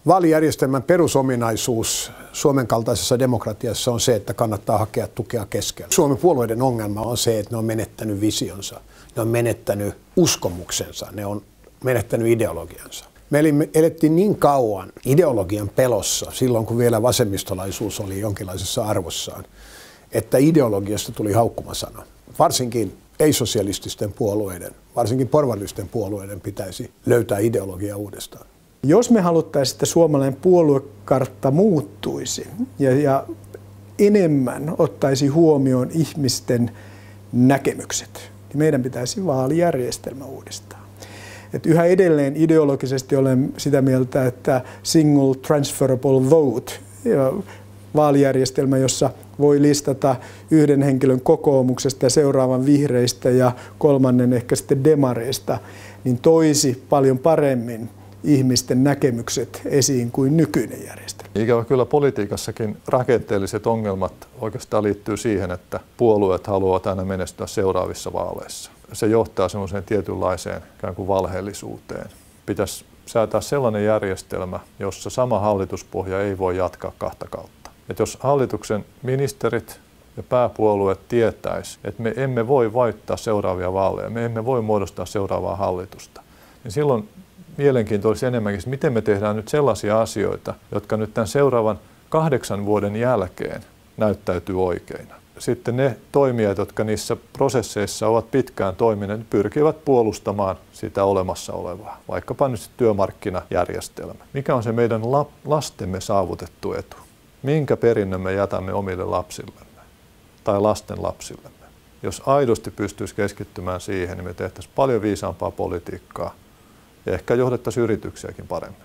Vaalijärjestelmän perusominaisuus Suomen kaltaisessa demokratiassa on se, että kannattaa hakea tukea keskellä. Suomen puolueiden ongelma on se, että ne on menettänyt visionsa, ne on menettänyt uskomuksensa, ne on menettänyt ideologiansa. Me elettiin niin kauan ideologian pelossa silloin, kun vielä vasemmistolaisuus oli jonkinlaisessa arvossaan, että ideologiasta tuli haukkumasana. Varsinkin ei-sosialististen puolueiden, varsinkin porvarillisten puolueiden pitäisi löytää ideologia uudestaan. Jos me haluttaisiin, että suomalainen puoluekartta muuttuisi ja enemmän ottaisi huomioon ihmisten näkemykset, niin meidän pitäisi vaalijärjestelmä uudistaa. Et yhä edelleen ideologisesti olen sitä mieltä, että single transferable vote, vaalijärjestelmä, jossa voi listata yhden henkilön kokoomuksesta ja seuraavan vihreistä ja kolmannen ehkä sitten demareista, niin toisi paljon paremmin ihmisten näkemykset esiin kuin nykyinen järjestelmä. Ikävä kyllä politiikassakin rakenteelliset ongelmat oikeastaan liittyy siihen, että puolueet haluavat aina menestyä seuraavissa vaaleissa. Se johtaa semmoiseen tietynlaiseen ikään kuin valheellisuuteen. Pitäisi säätää sellainen järjestelmä, jossa sama hallituspohja ei voi jatkaa kahta kautta. Että jos hallituksen ministerit ja pääpuolueet tietäisi, että me emme voi voittaa seuraavia vaaleja, me emme voi muodostaa seuraavaa hallitusta, niin silloin mielenkiintoista enemmänkin, miten me tehdään nyt sellaisia asioita, jotka nyt tämän seuraavan 8 vuoden jälkeen näyttäytyy oikeina. Sitten ne toimijat, jotka niissä prosesseissa ovat pitkään toimineet, pyrkivät puolustamaan sitä olemassa olevaa, vaikkapa nyt työmarkkinajärjestelmä. Mikä on se meidän lastemme saavutettu etu? Minkä perinnön me jätämme omille lapsillemme tai lasten lapsillemme? Jos aidosti pystyisi keskittymään siihen, niin me tehtäisiin paljon viisaampaa politiikkaa ja ehkä johdettaisiin yrityksiäkin paremmin.